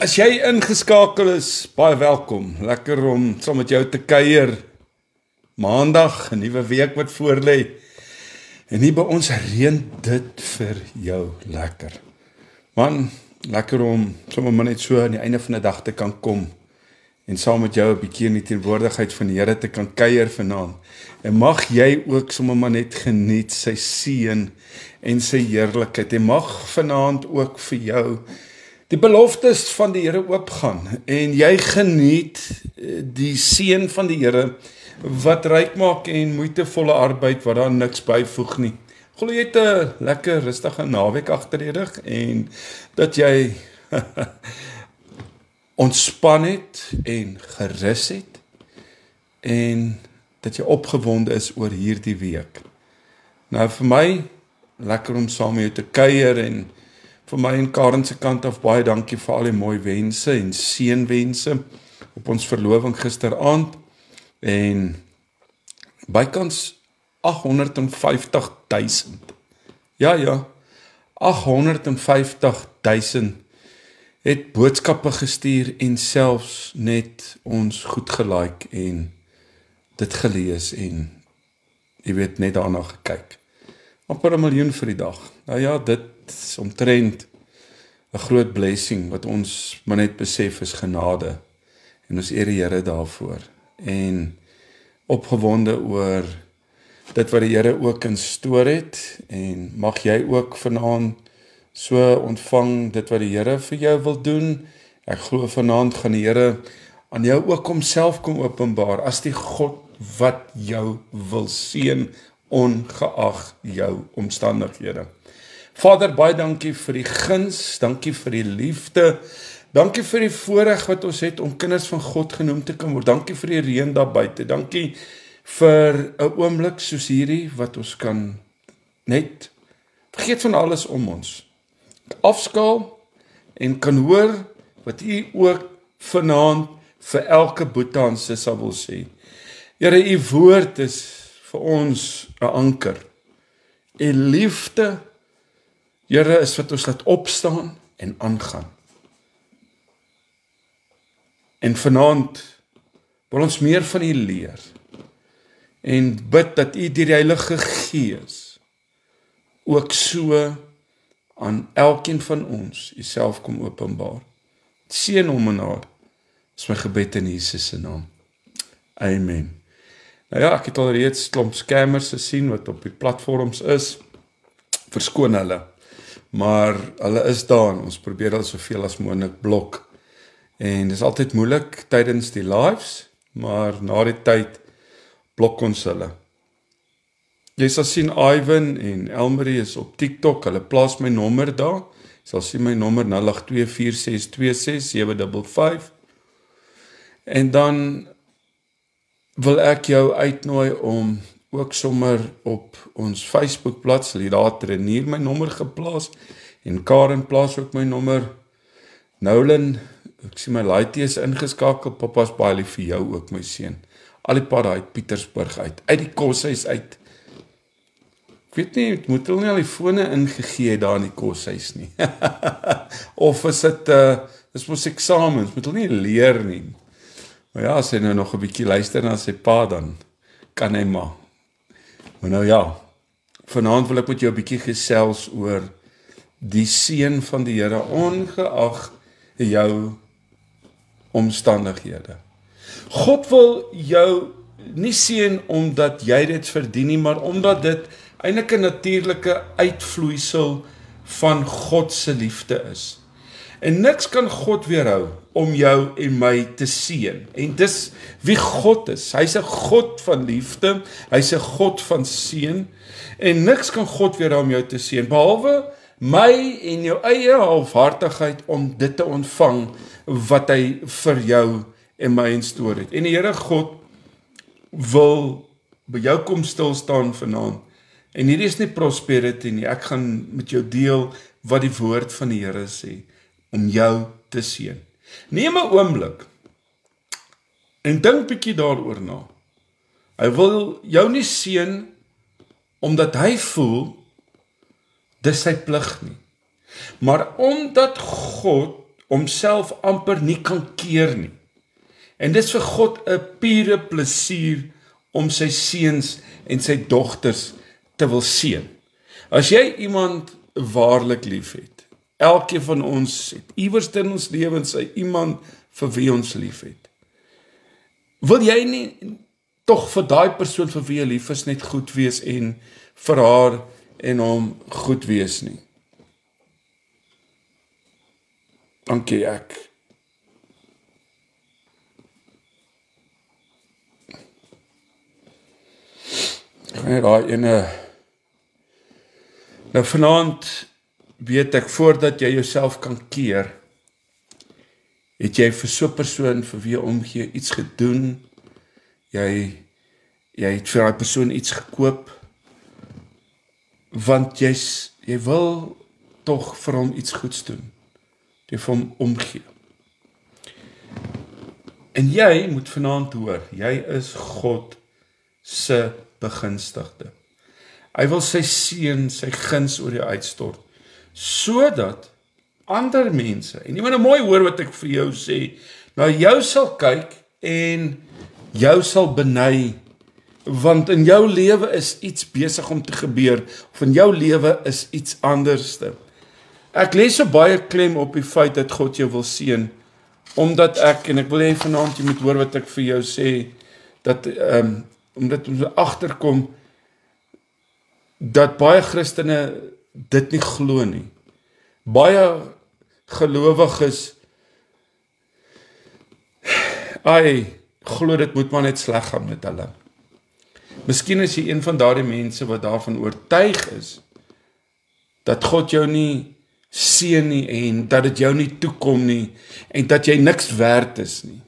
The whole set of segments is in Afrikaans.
As jy ingeskakel is, baie welkom. Lekker om saam met jou te kuier. Maandag, 'n nuwe week wat voorlê. En hier by ons reën dit vir jou lekker. Man, lekker om sommer maar net so aan die einde van die dag te kan kom en saam met jou 'n bietjie in die teenwoordigheid van die Here te kan kuier vanaand. En mag jy ook sommer maar net geniet sy seën en sy heerlikheid. En mag vanaand ook vir jou die beloftes van die Here oopgaan en jy geniet die seën van die Here wat ryk maak en moeitevolle arbeid wat daar niks byvoeg nie. Glo jy het 'n lekker rustige naweek agter die rug en dat jy ontspan het en gerus het en dat jy opgewonde is oor hierdie week. Nou vir my lekker om saam met jou te kuier en vir my en Karen se kant af baie dankie vir al die mooi wense en seënwense op ons verloving gisteraand en bykans 850.000. Ja, 850.000 het boodskappe gestuur en selfs net ons goed gelike en dit gelees en jy weet net daarna gekyk. Amper 1 miljoen vir die dag. Nou ja, dit is omtrent 'n groot blessing wat ons maar net besef is genade en ons eer die Here daarvoor en opgewonde oor dit wat die Here ook instoor het en mag jy ook vanaand so ontvang dit wat die Here vir jou wil doen. Ek glo vanaand gaan die Here aan jou ook homself kom openbaar as die God wat jou wil seën ongeag jou omstandighede. Vader, baie dankie vir die guns, dankie vir die liefde, dankie vir die voorreg wat ons het om kinders van God genoem te kan word, dankie vir die reën daar buite, dankie vir 'n oomblik soos hierdie wat ons kan net vergeet van alles om ons, afskaal en kan hoor wat U ook vanaand vir elke boethanse sal wil sê. Here, U woord is vir ons 'n anker. U liefde, Here, is wat ons laat opstaan en aangaan. En vanaand wil ons meer van U leer en bid dat U deur die Heilige Gees ook so aan elkeen van ons Uself kom openbaar. Seën hom en haar. Dis my gebed in Jesus se naam. Amen. Nou ja, ek het al reeds klomp scammers gesien wat op die platforms is. Verskoon hulle. Maar hulle is daar en ons probeer al soveel as moontlik blok. En dis altyd moeilik tydens die lives, maar na die tyd blok ons hulle. Jy sal sien Ivan en Elmarie is op TikTok, hulle plaas my nommer daar. Jy sal sien my nommer 0824626755. En dan wil ek jou uitnooi om ook sommer op ons Facebookblad, sal jy daar Renier my nommer geplaas en Karen plaas ook my nommer. Nolan, ek sien my laaitjie is ingeskakel, papa's baie lief vir jou ook my seun. Al die pad uit Pietersburg uit die koshuis uit. Ek weet nie, moet hulle nie al die fone ingegee daar in die koshuis nie. Of is dit, dis mos eksamens, moet hulle nie leer nie. Maar ja, as hy nou nog 'n bietjie luister na sy pa, dan kan hy maar. Maar nou ja, vanaand wil ek met jou 'n bietjie gesels oor die seën van die Here ongeag jou omstandighede. God wil jou nie seën omdat jy dit verdien nie, maar omdat dit eintlik 'n natuurlike uitvloeisel van God se liefde is. En niks kan God weerhou om jou en my te seën. En dis wie God is. Hy's 'n God van liefde, hy's 'n God van seën en niks kan God weerhou om jou te seën behalwe my en jou eie halfhartigheid om dit te ontvang wat hy vir jou en my instoor het. En die Here God wil by jou kom stil staan vanaand. En hierdie is nie prosperity nie. Ek gaan met jou deel wat die woord van die Here sê om jou te seën. Neem 'n oomblik en dink bietjie daaroor na. Hy wil jou nie seën omdat hy voel dis sy plig nie. Maar omdat God homself amper nie kan keer nie. En dis vir God 'n pure plesier om sy seuns en sy dogters te wil seën. As jy iemand waarlik liefhet, elkeen van ons het iewers in ons lewens iemand vir wie ons liefhet. Wil jy nie tog vir daai persoon vir wie jy lief is net goed wees en vir haar en hom goed wees nie? Dankie, ek net daai ene. Nou vanaand weet ek, voordat jy jouself kan keer, het jy vir so 'n persoon vir wie jy omgee iets gedoen, jy het vir daai persoon iets gekoop, want jy wil tog vir hom iets goeds doen, jy vir hom omgee. En jy moet vanaand hoor, jy is God se begunstigde. Hy wil sy seën, sy guns oor jou uitstort, sodat ander mense, en jy moet nou mooi hoor wat ek vir jou sê, na jou sal kyk en jou sal beny, want in jou lewe is iets besig om te gebeur, of in jou lewe is iets anderste. Ek lê so baie klem op die feit dat God jou wil seën, omdat ek wil hê vanaand jy moet hoor wat ek vir jou sê, dat omdat ons agterkom dat baie Christene dit nie glo nie. Baie gelowiges glo dit moet maar net sleg gaan met hulle. Miskien is jy een van daardie mense wat daarvan oortuig is dat God jou nie seën nie en dat dit jou nie toekom nie en dat jy niks werd is nie.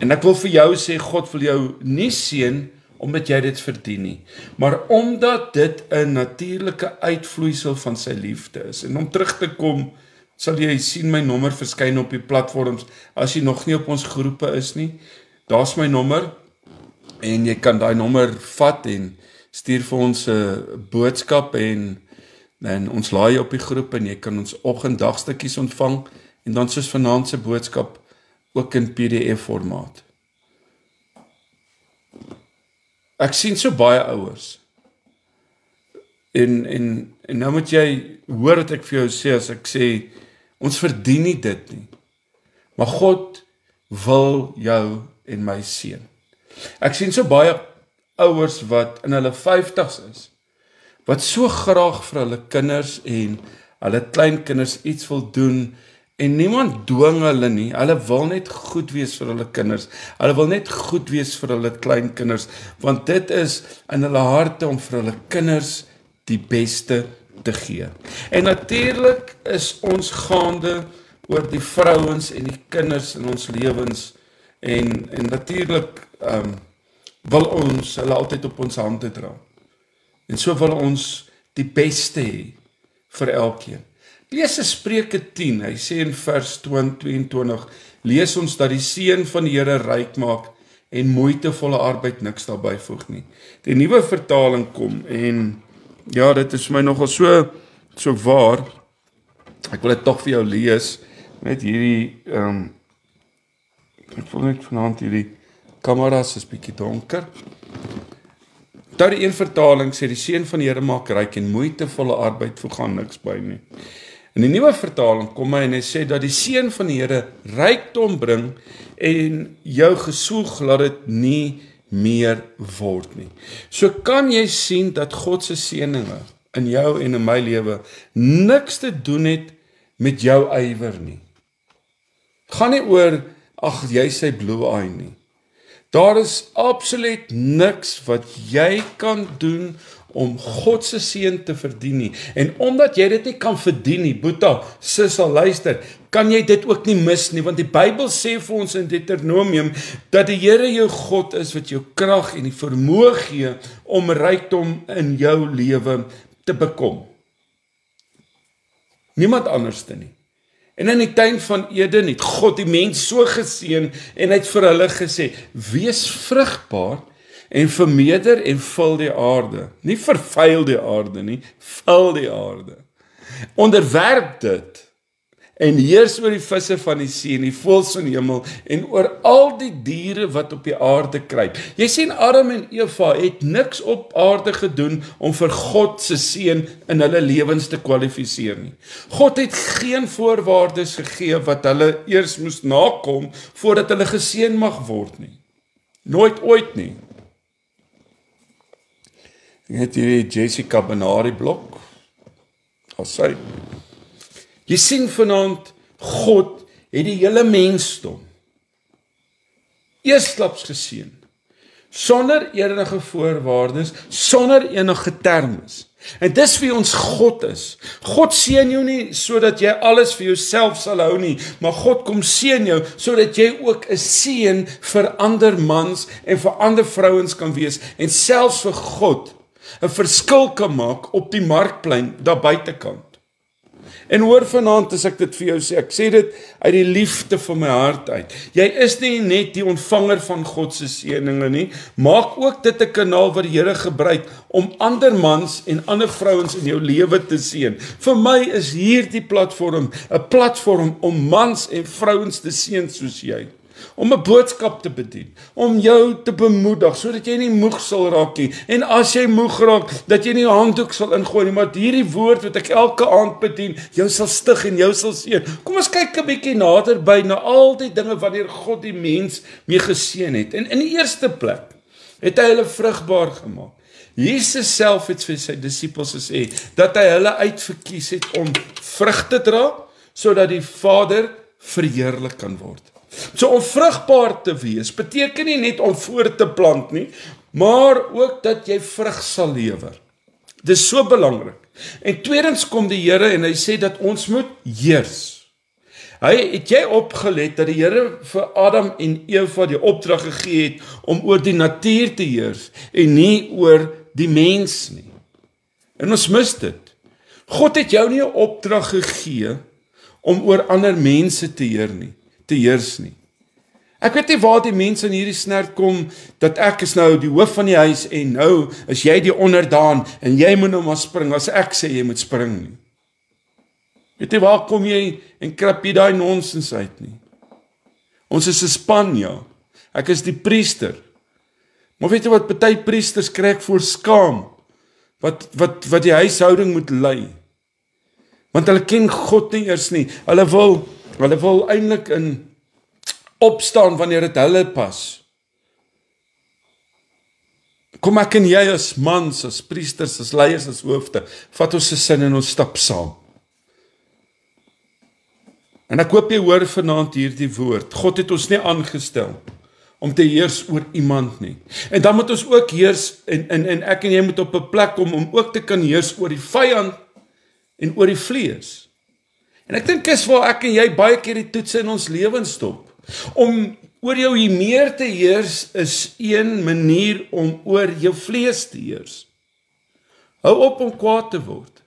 En ek wil vir jou sê, God wil jou nie seën omdat jy dit verdien nie, maar omdat dit 'n natuurlike uitvloeisel van sy liefde is. En om terug te kom, sal jy sien my nommer verskyn op die platforms, as jy nog nie op ons groepe is nie, daar's my nommer, en jy kan daai nommer vat en stuur vir ons 'n boodskap en ons laai op die groep en jy kan ons oggenddagstukies ontvang en dan soos vanaand se boodskap ook in PDF formaat. Ek sien so baie ouers. En nou moet jy hoor wat ek vir jou sê as ek sê ons verdien nie dit nie. Maar God wil jou en my seën. Ek sien so baie ouers wat in hulle 50's is, wat so graag vir hulle kinders en hulle kleinkinders iets wil doen, en niemand dwing hulle nie, hulle wil net goed wees vir hulle kinders, hulle wil net goed wees vir hulle kleinkinders, want dit is in hulle harte om vir hulle kinders die beste te gee. En natuurlik is ons gaande oor die vrouens en die kinders in ons lewens, en natuurlik wil ons hulle altyd op ons hande dra. En so wil ons die beste hê vir elkeen. Lees in Spreuke 10, hy sê in vers 22, lees ons dat die seën van die Here ryk maak en moeitevolle arbeid niks daarby voeg nie. Die nuwe vertaling kom en ja, dit is vir my nogal so waar. Ek wil dit tog vir jou lees, net hierdie ek voel net vanaand hierdie kameras is bietjie donker. Daar die een vertaling sê die seën van die Here maak ryk en moeitevolle arbeid voeg aan niks by nie. In die nuwe vertaling kom hy en hy sê dat die seën van die Here rykdom bring en jou gesoeg laat dit nie meer word nie. So kan jy sien dat God se seëninge in jou en in my lewe niks te doen het met jou ywer nie. Gaan nie oor ag jy sy blue eye nie. Daar is absoluut niks wat jy kan doen om God se seën te verdien nie. En omdat jy dit nie kan verdien nie, Boeta, sis sal luister, kan jy dit ook nie mis nie, want die Bybel sê vir ons in Deuteronomium dat die Here jou God is wat jou krag en die vermoë gee om rykdom in jou lewe te bekom. Niemand anderste nie. En in die tuin van Eden het God die mens so geseën en hy het vir hulle gesê, wees vrugbaar en vermeerder en vul die aarde. Nie vervuil die aarde nie, vul die aarde. Onderwerp dit en heers oor die visse van die see en die voëls van die hemel en oor al die diere wat op die aarde kruip. Jy sien, Adam en Eva het niks op aarde gedoen om vir God se seën in hulle lewens te kwalifiseer nie. God het geen voorwaardes gegee wat hulle eers moes nakom voordat hulle geseën mag word nie. Nooit ooit nie. Ek het hierdie Jessica Benari blok. As sy. Jy sien vanaand, God het die hele mensdom eerstklaps geseën, sonder enige voorwaardes, sonder enige termes. En dis wie ons God is. God seën jou nie sodat jy alles vir jouself sal hou nie, maar God kom seën jou sodat jy ook 'n seën vir ander mans en vir ander vrouens kan wees en selfs vir God 'n verskil kan maak op die markplein daar buitekant. En hoor vanaand as ek dit vir jou sê, ek sê dit uit die liefde van my hart uit. Jy is nie net die ontvanger van God se seëninge nie, maak ook dit 'n kanaal wat die Here gebruik om ander mans en ander vrouens in jou lewe te seën. Vir my is hierdie platform 'n platform om mans en vrouens te seën soos jy. Om 'n boodskap te bedien, om jou te bemoedig, sodat jy nie moeg sal raak nie, en as jy moeg raak, dat jy nie 'n handdoek sal ingooi nie, maar hierdie woord wat ek elke aand bedien, jou sal stig en jou sal seën. Kom ons kyk 'n bietjie naderby na al die dinge wanneer God die mens mee geseën het. En in die eerste plek het hy hulle vrugbaar gemaak. Jesus self het vir sy disippels gesê, dat hy hulle uitverkies het om vrug te dra, sodat die Vader verheerlik kan word. So om vrugbaar te wees, beteken nie net om voort te plant nie, maar ook dat jy vrug sal lewer. Dis so belangrik. En tweedens kom die Here en hy sê dat ons moet heers. Het jy opgelet dat die Here vir Adam en Eva die opdrag gegee het om oor die natuur te heers en nie oor die mens nie? En ons mis dit. God het jou nie 'n opdrag gegee om oor ander mense te heers nie. Ek weet nie waar die mense in hierdie snert kom, dat ek is nou die hoof van die huis, en nou is jy die onderdaan, en jy moet nou maar spring, as ek sê jy moet spring nie. Weet jy waar kom jy, en krap jy daai nonsens uit nie. Ons is 'n span, ja. Ek is die priester. Maar weet jy wat, party priesters kry ek voor skaam, wat die huishouding moet lei. Want hulle ken God nie eers nie, hulle wil eintlik in opstaan wanneer dit hulle pas. Kom ek en jy as mans, as priesters, as leiers, as hoofde, vat ons se sin en ons stap saam. En ek hoop jy hoor vanaand hierdie woord. God het ons nie aangestel om te heers oor iemand nie. En dan moet ons ook heers, en ek en jy moet op 'n plek kom om ook te kan heers oor die vyand en oor die vlees. En ek dink is waar ek en jy baie keer die toetse in ons lewens stop. Om oor jou meer te heers is een manier om oor jou vlees te heers. Hou op om kwaad te word.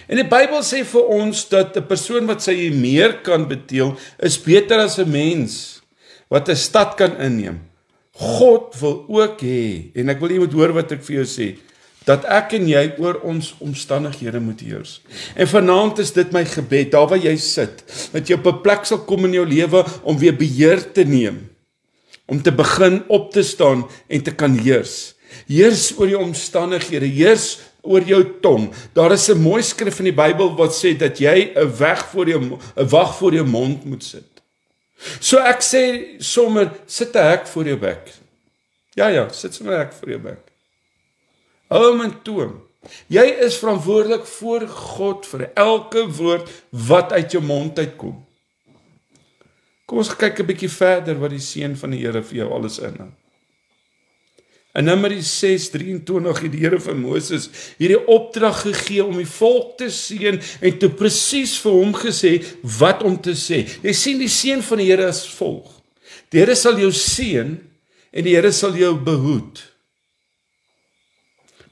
En die Bybel sê vir ons dat 'n persoon wat sy meer kan beteel, is beter as 'n mens wat 'n stad kan inneem. God wil ook hê, en ek wil jy moet hoor wat ek vir jou sê, dat ek en jy oor ons omstandighede moet heers. En vanaand is dit my gebed, daar waar jy sit, dat jy op 'n plek sal kom in jou lewe om weer beheer te neem, om te begin op te staan en te kan heers. Heers oor jou omstandighede, heers oor jou tong. Daar is 'n mooi skrif in die Bybel wat sê dat jy 'n wag voor jou mond moet sit. So ek sê sommer, sit 'n hek voor jou bek. Ja, sit sommer 'n hek voor jou bek. Hou hom in toom. Jy is verantwoordelik voor God vir elke woord wat uit jou mond uitkom. Kom ons kyk 'n bietjie verder wat die seën van die Here vir jou alles inhou. In Numeri 6:23 het die Here vir Moses hierdie opdrag gegee om die volk te seën en toe presies vir hom gesê wat om te sê. Jy sien die seën van die Here as volg. Die Here sal jou seën en die Here sal jou behoed.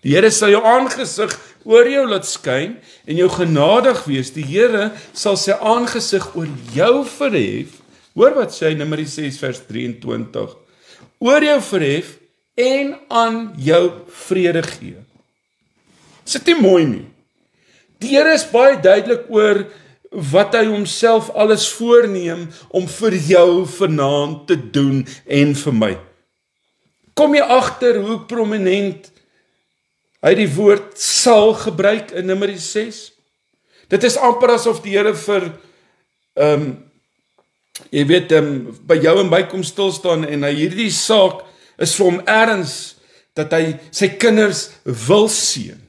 Die Here sal jou aangesig oor jou laat skyn en jou genadig wees. Die Here sal sy aangesig oor jou verhef. Hoor wat sê Numeri 6:23. Oor jou verhef en aan jou vrede gee. Is dit nie mooi nie? Die Here is baie duidelik wat hy homself alles voorneem om vir jou vanaand te doen en vir my. Kom jy agter hoe prominent hy die woord sal gebruik in Numeri 6? Dit is amper asof die Here vir jy weet, by jou en my kom stil staan en hy hierdie saak is vir hom erns dat hy sy kinders wil seën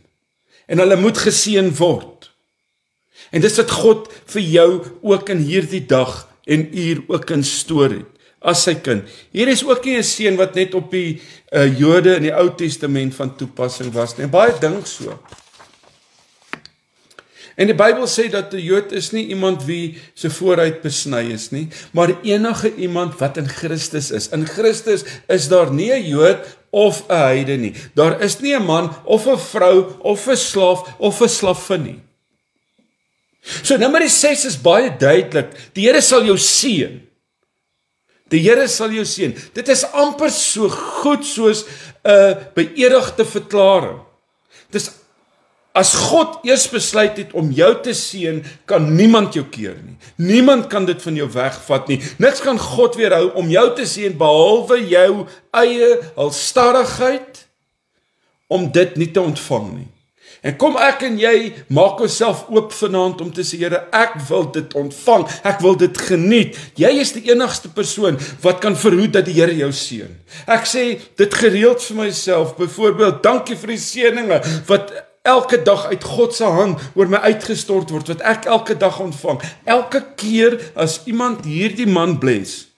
en hulle moet geseën word. En dis wat God vir jou ook in hierdie dag en uur ook instoor het, as sy kind. Hier is ook nie 'n seën wat net op die Jode in die Ou Testament van toepassing was nie, baie dink so. En die Bybel sê dat 'n Jood is nie iemand wie se vooruit besny is nie, maar enige iemand wat in Christus is. In Christus is daar nie 'n Jood of 'n heiden nie. Daar is nie 'n man of 'n vrou of 'n slaaf of 'n slavin nie. So Numeri 6 is baie duidelik. Die Here sal jou seën. Die Here sal jou seën. Dit is amper so goed soos 'n beëdigde verklaring. Dis as God eers besluit het om jou te seën, kan niemand jou keer nie. Niemand kan dit van jou wegvat nie. Niks kan God weerhou om jou te seën behalwe jou eie halstarrigheid om dit nie te ontvang nie. En kom ek en jy maak onsself oop vanaand om te sê, Here, ek wil dit ontvang, ek wil dit geniet. Jy is die enigste persoon wat kan verhoed dat die Here jou seën. Ek sê dit gereeld vir myself, byvoorbeeld, dankie vir die seëninge wat elke dag uit God se hand oor my uitgestort word, wat ek elke dag ontvang. Elke keer as iemand hierdie man bless,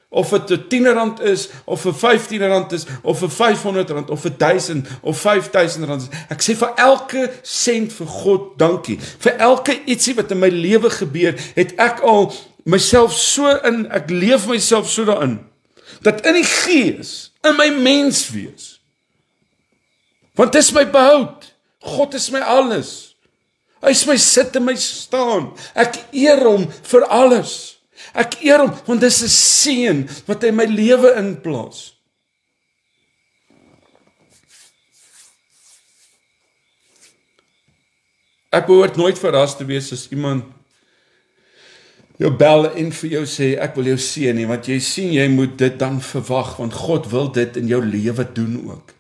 of het 'n R10 is, of 'n R15 is, of 'n R500, of 1,000, of 5,000 rand is. Ek sê vir elke sent vir God dankie. Vir elke ietsie wat in my lewe gebeur, het ek al myself so ek leef myself so daarin, dat in die gees, in my mens wees. Want dis my behoud. God is my alles. Hy is my sit en my staan. Ek eer hom vir alles. Ek eer hom, want dis 'n seën wat hy in my lewe inplaas. Ek behoort nooit verras te wees as iemand jou bel en vir jou sê, ek wil jou seën nie, want jy sien, jy moet dit dan verwag, want God wil dit in jou lewe doen ook.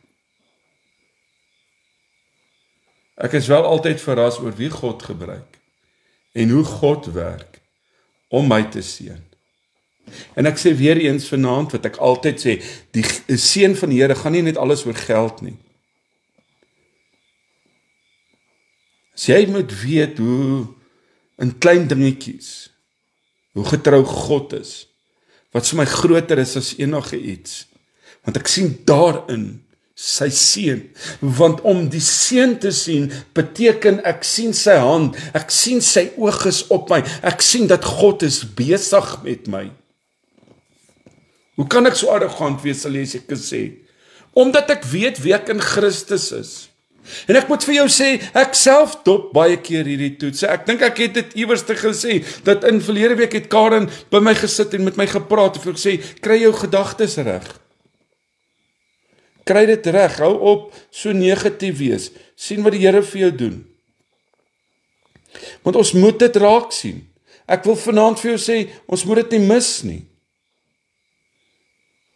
Ek is wel altyd verras oor wie God gebruik en hoe God werk om my te seën. En ek sê weer eens vanaand wat ek altyd sê, die seën van die Here gaan nie net alles oor geld nie. As jy moet weet hoe in klein dingetjies, hoe getrou God is, wat vir my groter is as enige iets, want ek sien daarin sy seën, want om die seën te sien, beteken ek sien sy hand, ek sien sy oog is op my, ek sien dat God is besig met my. Hoe kan ek so arrogant wees, sal jy seker sê? Omdat ek weet wie ek in Christus is. En ek moet vir jou sê, ek self dop baie keer hierdie toets. Ek dink ek het dit iewers te gesê, dat in verlede week het Karen by my gesit en met my gepraat, en ek sê, kry jou gedagtes reg. Kry dit reg, hou op so negatief wees. Sien wat die Here vir jou doen. Want ons moet dit raak sien. Ek wil vanaand vir jou sê, ons moet dit nie mis nie.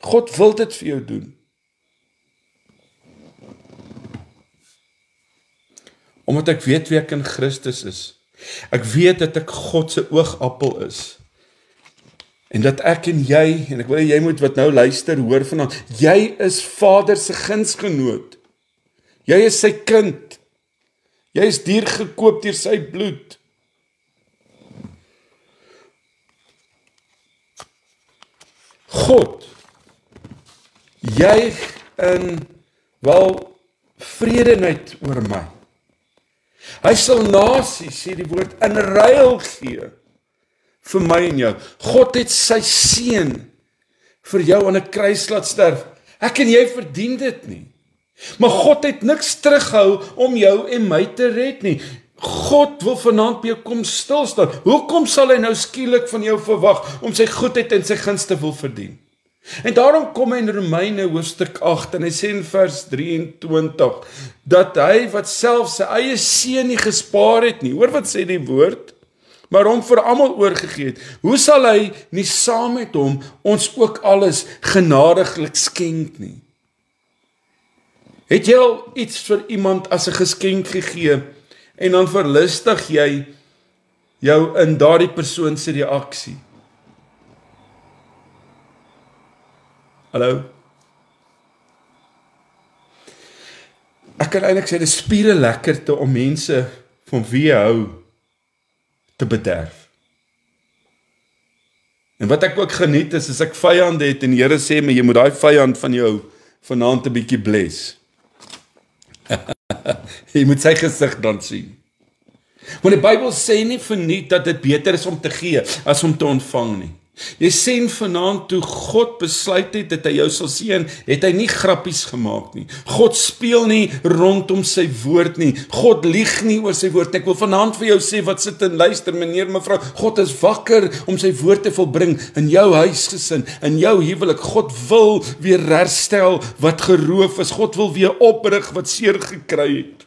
God wil dit vir jou doen. Omdat ek weet wie ek in Christus is. Ek weet dat ek God se oogappel is. En dat ek en jy, en ek wil jy moet wat nou luister, hoor vanaand, jy is Vader se gunsgenoot. Jy is sy kind. Jy is duur gekoop deur sy bloed. God juig in vredenheid oor my. Hy sal nasies, sê die woord, in ruil gee vir my en jou. God het sy seun vir jou aan 'n kruis laat sterf. Ek en jy verdien dit nie. Maar God het niks terughou om jou en my te red nie. God wil vanaand by jou kom stil staan. Hoekom sal hy nou skielik van jou verwag om sy goedheid en sy gunste wil verdien? En daarom kom hy in Romeine hoofstuk 8 en hy sê in vers 23 dat hy wat self sy eie seun nie gespaar het nie. Hoor wat sê die woord? maar hom vir almal oorgegee het, hoe sal hy nie saam met hom ons ook alles genadiglik skenk nie? Het jy al iets vir iemand as 'n geskenk gegee, en dan verlustig jy jou in daardie persoon se reaksie? Hallo? Ek kan eintlik sê, dit is spiere lekkerte om mense van wie jy hou te bederf. En wat ek ook geniet is, as ek vyande het en die Here sê my, jy moet daai vyand van jou vanaand 'n bietjie bless. Jy moet sy gesig dan sien. Want die Bybel sê nie verniet dat dit beter is om te gee as om te ontvang nie. Jy sien vanaand toe God besluit het dat hy jou sal seën, het hy nie grappies gemaak nie. God speel nie rondom sy woord nie. God lieg nie oor sy woord nie. Ek wil vanaand vir jou sê wat sit en luister, meneer, mevrou, God is wakker om sy woord te volbring in jou huisgesin, in jou huwelik. God wil weer herstel wat geroof is. God wil weer oprig wat seer gekry het.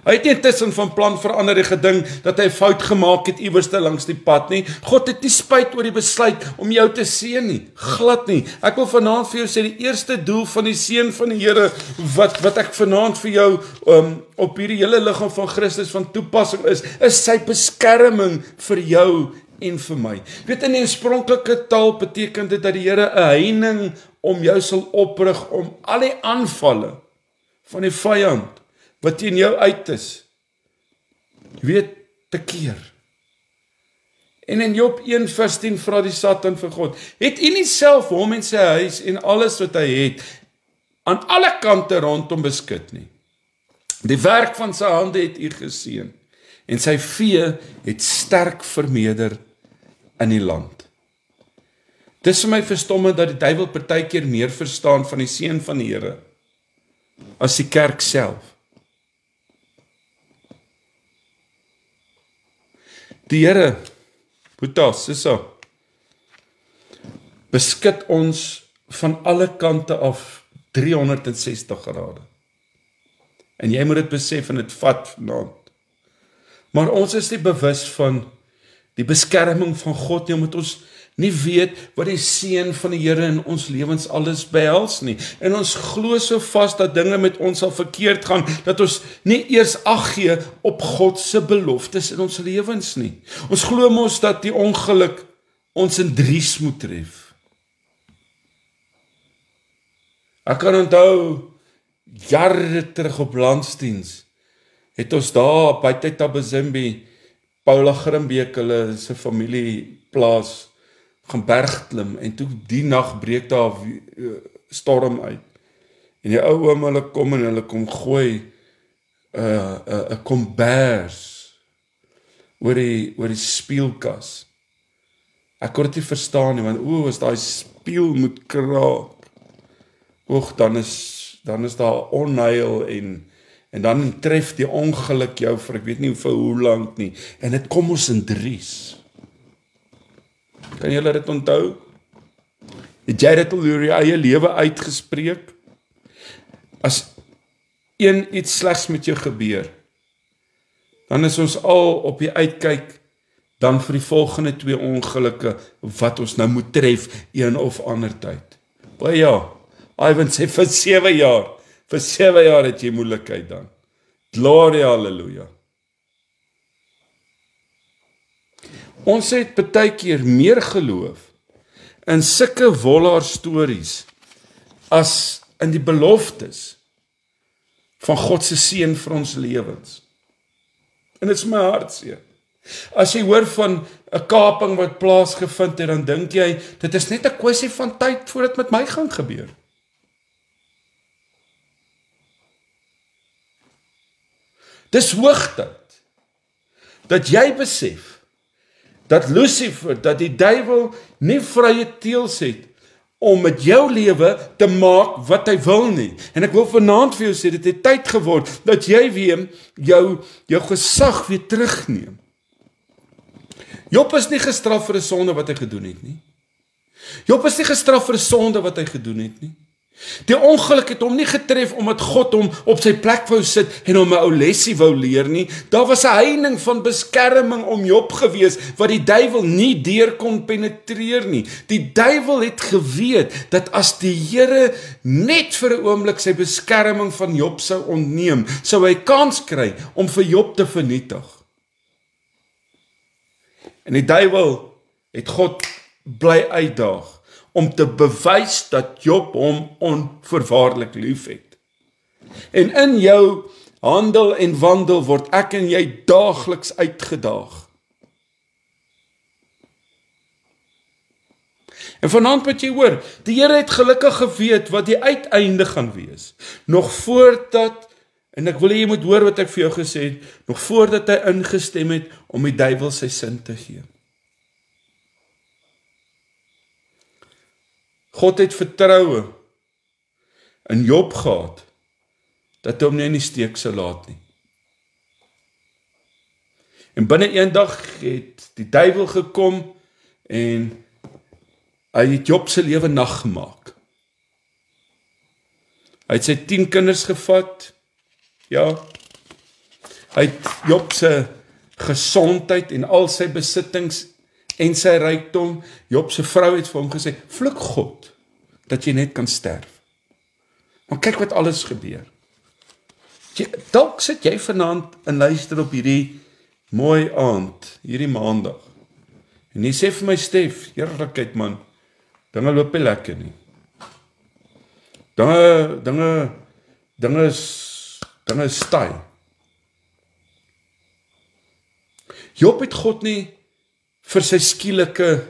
Hy het nie intussen van plan verander en gedink dat hy fout gemaak het iewerste langs die pad nie. God het nie spyt oor die besluit om jou te seën nie, glad nie. Ek wil vanaand vir jou sê, die eerste doel van die seën van die Here, wat ek vanaand vir jou op hierdie hele liggaam van Christus van toepassing is sy beskerming vir jou en vir my. Weet, in die oorspronklike taal beteken dit dat die Here 'n heining om jou sal oprig om al die aanvalle van die vyand wat teen jou uit is, weet, te keer. En in Job 1:10 vra die Satan vir God, het u nie self hom en sy huis en alles wat hy het aan alle kante rondom beskut nie? Die werk van sy hande het u geseën en sy vee het sterk vermeerder in die land. Dis vir my verstommend dat die duiwel partykeer meer verstaan van die seën van die Here as die kerk self. Die Here, Boetas, is so, beskut ons van alle kante af 360 grade. En jy moet dit besef en dit vat vanaand. Maar ons is nie bewus van die beskerming van God nie, omdat ons nie weet wat die seën van die Here in ons lewens alles behels nie. En ons glo so vas dat dinge met ons sal verkeerd gaan, dat ons nie eers ag gee op God se beloftes in ons lewens nie. Ons glo mos dat die ongeluk ons in dries moet tref. Ek kan onthou, jare terug op landsdiens, het ons daar by Tatabazimbi, Paula Grimbeek, hulle se familieplaas, gaan bergklim, en toe die nag breek daar storm uit. En die ou oom, hulle kom en hulle kom gooi 'n kombers oor die spieelkas. Ek kon dit nie verstaan nie, want as daai spieël moet kraak, dan is daar onheil en dan tref die ongeluk jou vir ek weet nie vir hoe lank nie, en dit kom ons in dries. Kan julle dit onthou? Het jy dit al oor jou eie lewe uitgespreek? As iets slegs met jou gebeur, dan is ons al op die uitkyk dan vir die volgende 2 ongelukke wat ons nou moet tref een of ander tyd. Maar ja, Ivan sê vir 7 jaar het jy moeilikheid dan. Gloria, halleluja. Ons het baie keer meer geloof in sulke wollaar stories as in die beloftes van God se seën vir ons lewens. En dit is my hartseer. As jy hoor van 'n kaping wat plaasgevind het, dan dink jy, dit is net 'n kwessie van tyd voordat met my gaan gebeur. Dis hoogtyd dat jy besef dat Lucifer, dat die duiwel nie vrye teels het om met jou lewe te maak wat hy wil nie. En ek wil vanaand vir jou sê, dit het tyd geword dat jy weer jou gesag weer terugneem. Job is nie gestraf vir 'n sonde wat hy gedoen het nie. Job is nie gestraf vir 'n sonde wat hy gedoen het nie. Die ongeluk het hom nie getref omdat God hom op sy plek wou sit en hom 'n ou lesie wou leer nie. Daar was 'n heining van beskerming om Job gewees, wat die duiwel nie deur kon penetreer nie. Die duiwel het geweet, dat as die Here net vir 'n oomblik sy beskerming van Job sou ontneem, sou hy kans kry om vir Job te vernietig. En die duiwel het God bly uitdaag, om te bewys dat Job hom onvoorwaardelik lief het. En in jou handel en wandel word ek en jy daagliks uitgedaag. En vanaand wat jy hoor, die Here het gelukkig geweet wat die uiteinde gaan wees. Nog voordat, en ek wil jy moet hoor wat ek vir jou gesê het, nog voordat hy ingestem het om die duiwel sy sin te gee. God het vertroue in Job gehad, dat hy hom nie in die steek sou laat nie. En binne een dag het die duiwel gekom, en hy het Job se lewe nag gemaak. Hy het sy 10 kinders gevat, ja, hy het Job se gesondheid en al sy besittings en sy rykdom, Job se vrou het vir hom gesê, vloek God, dat jy net kan sterf. Maar kyk wat alles gebeur. Dalk sit jy vanaand en luister op hierdie mooi aand, hierdie maandag. En jy sê vir my, Stef, heerlikheid man, dinge loop nie lekker nie. Dinge is taai. Job het God nie vir sy skielike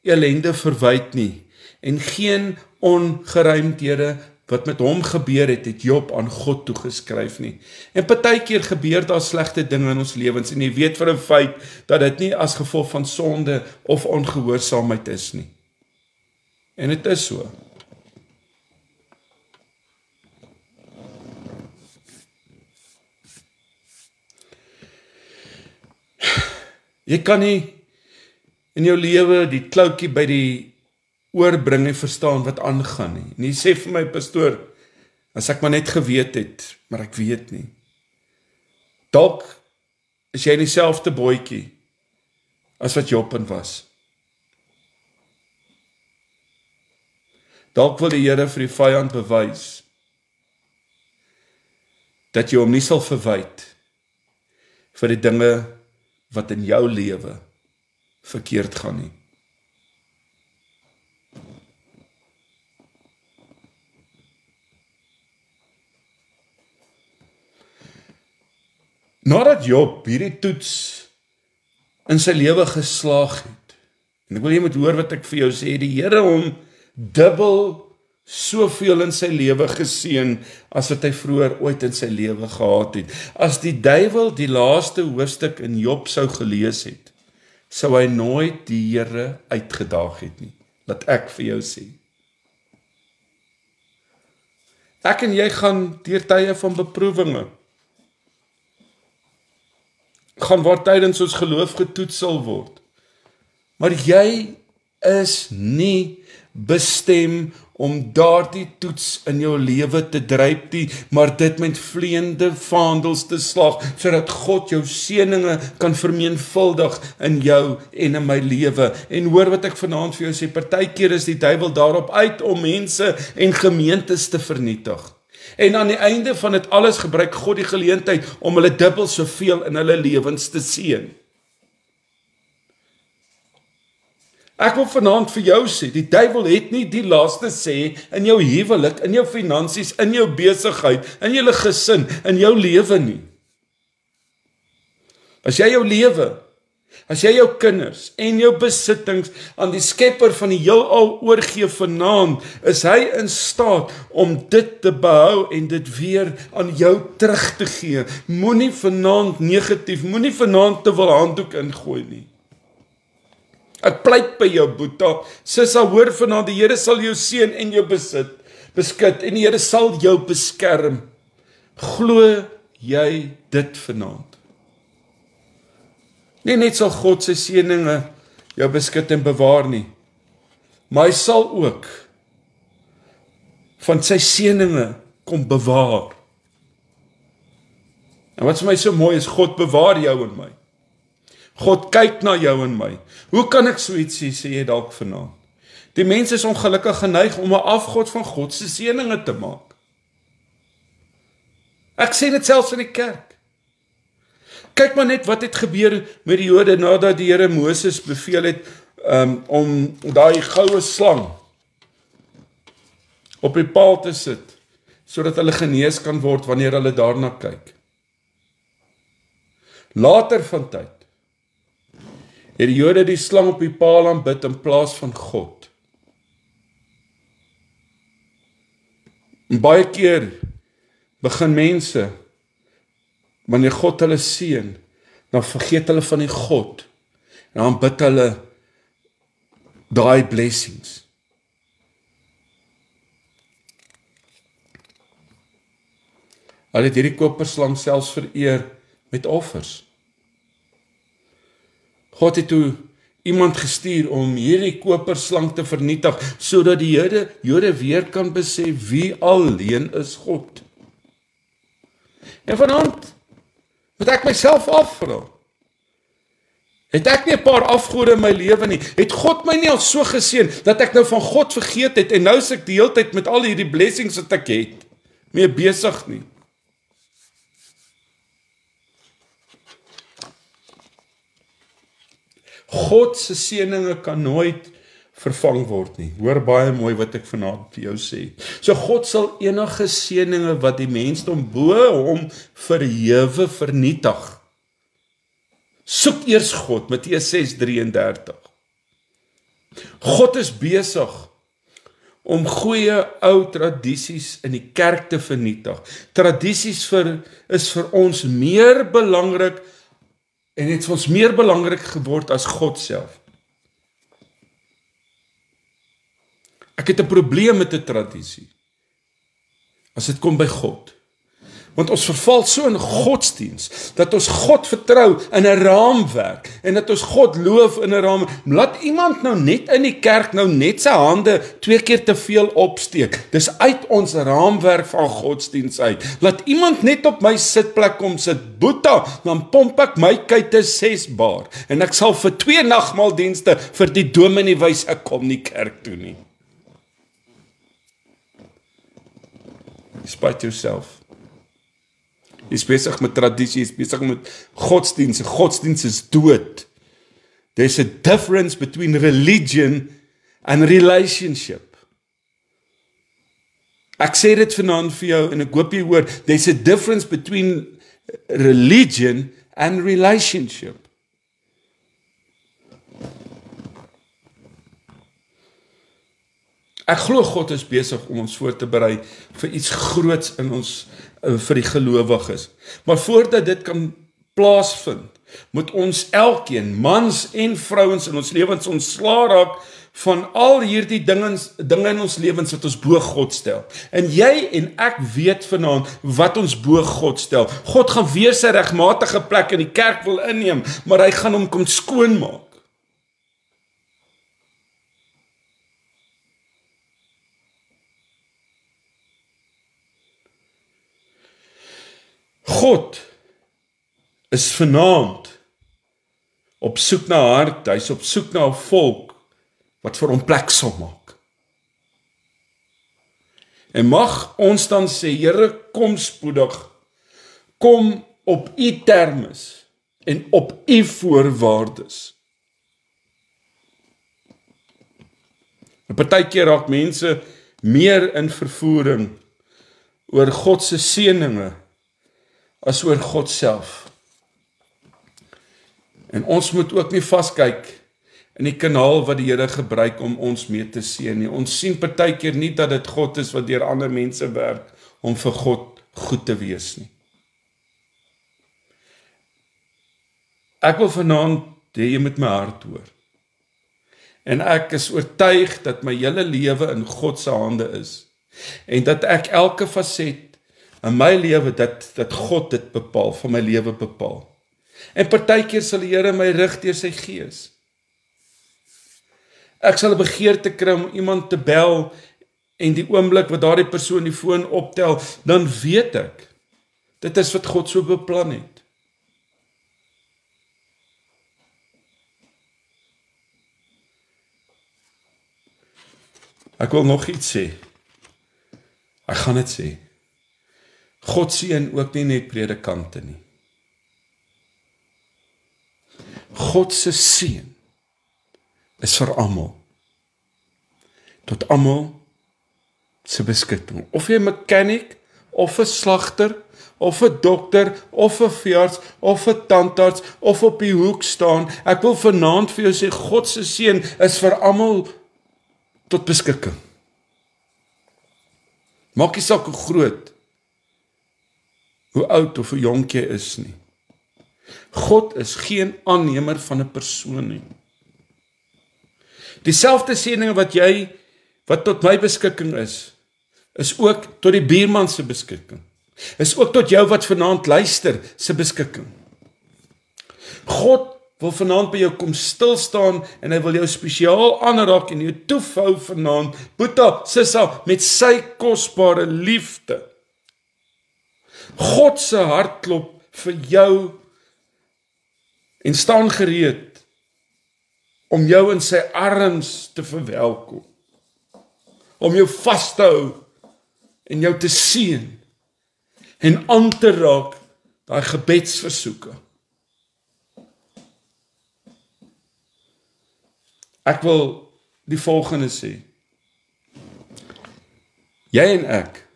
ellende verwyd nie, en geen ongeruimdhede wat met hom gebeur het, het Job aan God toegeskryf nie. En partykeer gebeur daar slegte dinge in ons lewens, en jy weet vir 'n feit, dat dit nie as gevolg van sonde of ongehoorsaamheid is nie. En dit is so. Jy kan nie in jou lewe die kloutjie by die oor bring en verstaan wat aangaan nie. En jy sê vir my, pastoor, as ek maar net geweet het, maar ek weet nie. Dalk is jy in dieselfde bootjie as wat Job in was. Dalk wil die Here vir die vyand bewys dat jy hom nie sal verwyd vir die dinge wat in jou lewe verkeerd gaan nie. Nadat Job hierdie toets in sy lewe geslaag het, en ek wil jy moet hoor wat ek vir jou sê, die Here hom dubbel soveel in sy lewe geseën as wat hy vroeër ooit in sy lewe gehad het. As die duiwel die laaste hoofstuk in Job sou gelees het, sou hy nooit die Here uitgedaag het nie. Laat ek vir jou sê. Ek en jy gaan deur tye van beproewinge. Gaan waar tydens ons geloof getoets sal word. Maar jy is nie bestem om daardie toets in jou lewe te dryp nie, maar dit met vleiende vaandels te slag, sodat God jou seëninge kan vermenigvuldig in jou en in my lewe. En hoor wat ek vanaand vir jou sê, partykeer is die duiwel daarop uit om mense en gemeentes te vernietig. En aan die einde van dit alles gebruik God die geleentheid om hulle dubbel soveel in hulle lewens te seën. Ek wil vanaand vir jou sê, die duiwel het nie die laaste sê in jou huwelik, in jou finansies, in jou besigheid, in jou gesin, in jou lewe nie. As jy jou lewe, as jy jou kinders en jou besittings aan die Skepper van die heelal oorgee vanaand, is hy in staat om dit te behou en dit weer aan jou terug te gee. Moenie vanaand negatief, moenie vanaand te wil handdoek ingooi nie. Ek pleit by jou, Boeta, Sissa, hoor vanaand, die Here sal jou seën en jou beskut, en die Here sal jou beskerm. Glo jy dit vanaand? Nie net sal God sy seëninge jou beskut en bewaar nie, maar hy sal ook van sy seëninge kom bewaar. En wat vir my so mooi is, God bewaar jou en my. God kyk na jou en my. Hoe kan ek so iets sê jy dalk vanaand? Die mens is ongelukkig geneig om 'n afgod van God se seëninge te maak. Ek sê dit selfs in die kerk. Kyk maar net wat het gebeur met die Jode nadat die Here Moses beveel het om daai goue slang op die paal te sit, sodat hulle genees kan word wanneer hulle daarna kyk. Later van tyd het die Jode die slang op die paal aanbid in plaas van God. En baie keer begin mense, wanneer God hulle seën, dan vergeet hulle van die God, en dan bid hulle daai blessings. Hulle het hierdie koperslang selfs vereer met offers. God het toe iemand gestuur om hierdie koperslang te vernietig, sodat die Jode weer kan besef wie alleen is God. En vanaand moet ek myself afvra, het ek nie 'n paar afgode in my lewe nie, het God my nie al so geseën, dat ek nou van God vergeet het, en nou is ek die hele tyd met al hierdie blessings wat ek het, mee besig nie. God se seëninge kan nooit vervang word nie. Hoor baie mooi wat ek vanaand vir jou sê. So God sal enige seëninge wat die mensdom bo hom verhewe vernietig. Soek eers God, Matteus 6:33. God is besig om goeie ou tradisies in die kerk te vernietig. Tradisies is vir ons meer belangrik, en het vir ons meer belangrik geword as God self. Ek het 'n probleem met 'n tradisie, as dit kom by God. Want ons verval so in godsdiens, dat ons God vertrou in 'n raamwerk, en dat ons God loof in 'n raam. Laat iemand nou net in die kerk nou net sy hande 2 keer te veel opsteek. Dis uit ons raamwerk van godsdiens uit. Laat iemand net op my sitplek kom sit, boeta, dan pomp ek my kuite 6 bar, en ek sal vir 2 nagmaaldienste vir die dominee wys, ek kom nie kerk toe nie. Spyt jouself. Jy is besig met tradisie, jy is besig met godsdienst. Godsdienst is dood. There's a difference between religion and relationship. Ek sê dit vanaand vir jou, en ek hoop jy hoor, there's a difference between religion and relationship. Ek glo God is besig om ons voor te berei vir iets groots in ons, vir die gelowiges. Maar voordat dit kan plaasvind, moet ons elkeen, mans en vrouens in ons lewens ontslae raak van al hierdie dinge in ons lewens wat ons bo God stel. En jy en ek weet vanaand wat ons bo God stel. God gaan weer sy regmatige plek in die kerk wil inneem, maar hy gaan hom kom skoonmaak. God is vanaand op soek na hart, hy is op soek na 'n volk wat vir hom plek sal maak. En mag ons dan sê, Here, kom spoedig, kom op u termes en op u voorwaardes. En partykeer raak mense meer in vervoering oor God se seëninge as oor God self. En ons moet ook nie vaskyk in die kanaal wat die Here gebruik om ons mee te seën nie. Ons sien partykeer nie dat dit God is wat deur ander mense werk om vir God goed te wees nie. Ek wil vanaand hê jy met my hart hoor. En ek is oortuig dat my hele lewe in God se hande is. En dat ek elke faset in my lewe, dat God dit bepaal, van my lewe bepaal. En partykeer sal die Here my rig deur sy gees. Ek sal 'n begeerte kry om iemand te bel en die oomblik wat daardie persoon die foon optel, dan weet ek, dit is wat God so beplan het. Ek wil nog iets sê. Ek gaan dit sê. God seën ook nie net predikante nie. God se seën is vir almal. Tot almal se beskikking. Of jy 'n mechanic, of 'n slagter, of 'n dokter, of 'n veearts, of 'n tandarts, of op die hoek staan. Ek wil vanaand vir jou sê, God se seën is vir almal tot beskikking. Maak nie saak hoe groot, hoe oud of hoe jonk jy is nie. God is geen aannemer van 'n persoon nie. Dieselfde seëninge wat tot my beskikking is ook tot die buurman se beskikking. Is ook tot jou wat vanaand luister se beskikking. God wil vanaand by jou kom stil staan en hy wil jou spesiaal aanraak en jou toevou vanaand, Boeta, Sissa, met sy kosbare liefde. God se hart klop vir jou en staan gereed om jou in sy arms te verwelkom, om jou vas te hou en jou te seën en aan te raak daai gebedsversoeke. Ek wil die volgende sê. Jy en ek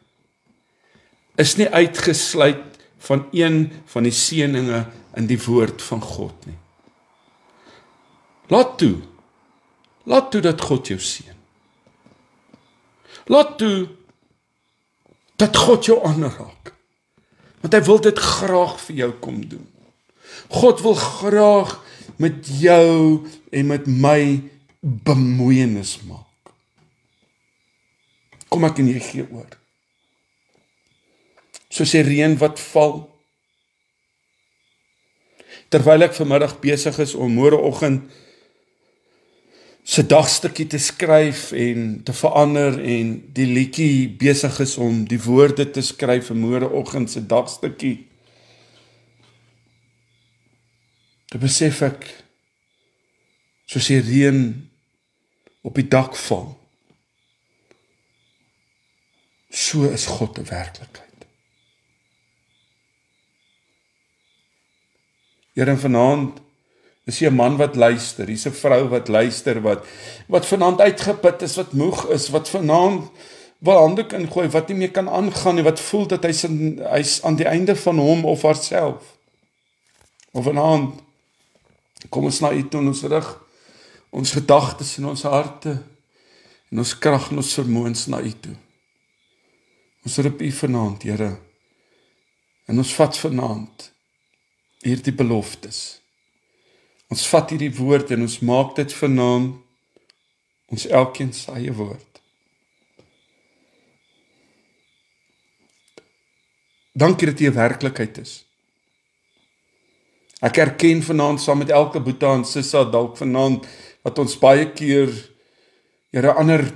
is nie uitgesluit van een van die seëninge in die woord van God nie. Laat toe dat God jou seën. Laat toe dat God jou aanraak. Want hy wil dit graag vir jou kom doen. God wil graag met jou en met my bemoeienis maak. Kom ek en jy gee oor. Soos die reën wat val. Terwyl ek vanmiddag besig is om môreoggend se dagstukkie te skryf en te verander en die liedjie besig is om die woorde te skryf vir môreoggend se dagstukkie. Dan besef ek, soos die reën op die dak val, so is God 'n werklikheid. Here, vanaand is jy 'n man wat luister, hier's 'n vrou wat luister, wat vanaand uitgeput is, wat moeg is, wat vanaand wil hande kan gooi, wat nie meer kan aangaan nie, wat voel dat hy's aan die einde van hom of haarself. Of vanaand kom ons na U toe en ons rig ons gedagtes en ons harte en ons krag en ons vermoëns na U toe. Ons roep U vanaand, Here, en ons vat vanaand hierdie beloftes. Ons vat hierdie woord en ons maak dit vanaand ons elkeen se eie woord. Dankie dat U 'n werklikheid is. Ek erken vanaand saam met elke Boeta en Sissa dalk vanaand wat ons baie keer Here ander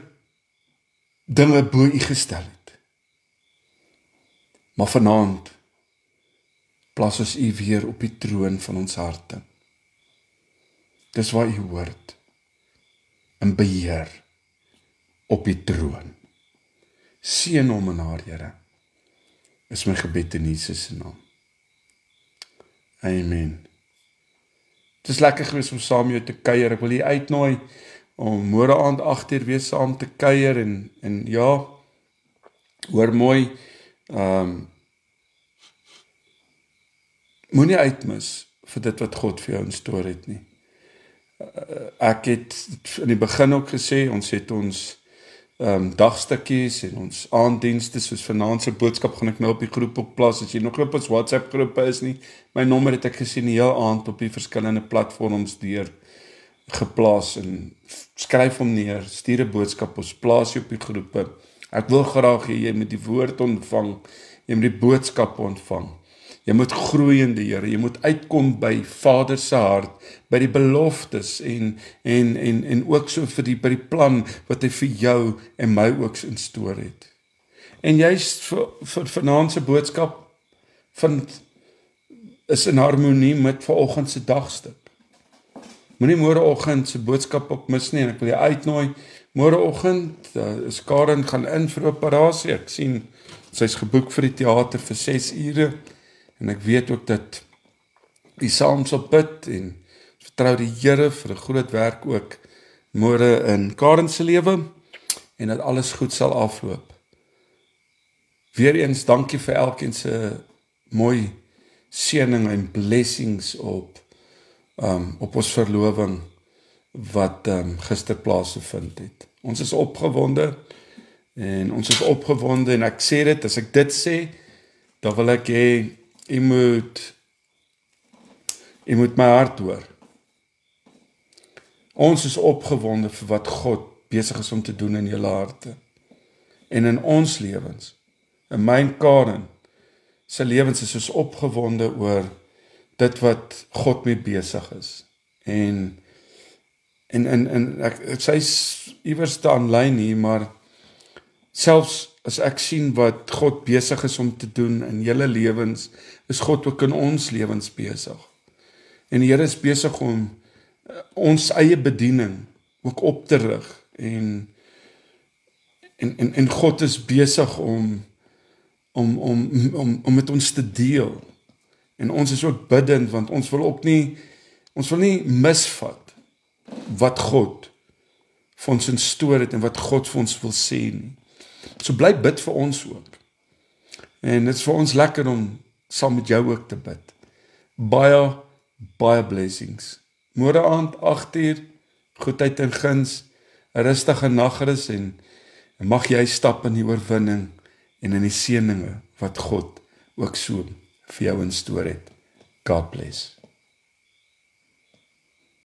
dinge bo U gestel het. Maar vanaand plaas ons U weer op die troon van ons harte. Dis waar U hoort. In beheer op die troon. Seën hom en haar, Here. Is my gebed in Jesus se naam. Amen. Het is lekker gewees om saam met jou te kuier. Ek wil jy uitnooi om môre aand 8:00 weer saam te kuier en ja, hoor mooi, moenie uitmis vir dit wat God vir jou instoor het nie. Ek het in die begin ook gesê, ons het ons dagstukkies en ons aanddienste, soos vanaand se boodskap gaan ek nou op die groep op plaas, as jy nog op ons WhatsApp groepe is nie, my nommer het ek gesien die hele aand op die verskillende platforms deur geplaas en skryf hom neer, stuur 'n boodskap, ons plaas jy op die groepe. Ek wil graag hê jy moet die woord ontvang, jy moet die boodskap ontvang. Jy moet groei in die Here, jy moet uitkom by Vader se hart, by die beloftes en ook so by die plan wat hy vir jou en my ook instoor het. En juist vir vanaand se boodskap is in harmonie met vanoggend se dagstuk. Moenie môreoggend se boodskap op mis nie en ek wil jou uitnooi. Môreoggend is Karen gaan in vir operasie. Ek sien sy's geboek vir die teater vir 6 ure en ek weet ook dat die saam sal bid en vertrou die Here vir 'n groot werk ook môre in Karen se lewe en dat alles goed sal afloop. Weereens dankie vir elkeen se mooi seëning en blessings op ons verloving wat gister plaasgevind het. Ons is opgewonde en ek sê dit, as ek dit sê, dan wil ek hê, jy moet my hart hoor. Ons is opgewonde vir wat God besig is om te doen in julle harte. En in ons lewens, in my en Karen, sy lewens is ons opgewonde oor dit wat God mee besig is. En sy's iewers te aanlyn hier, maar selfs as ek sien wat God besig is om te doen in julle lewens, is God ook in ons lewens besig. En die Here is besig om ons eie bediening ook op te rig en God is besig om met ons te deel. En ons is ook bidend want ons wil nie misvat wat God vir ons instoor het en wat God vir ons wil sê nie. So bly bid vir ons ook. En dit is vir ons lekker om saam met jou ook te bid. Baie blessings. Môre aand 8:00, goedheid en guns, 'n rustige nagrus en mag jy stap in die oorwinning en in die seëninge wat God ook so vir jou instoor het. God bless.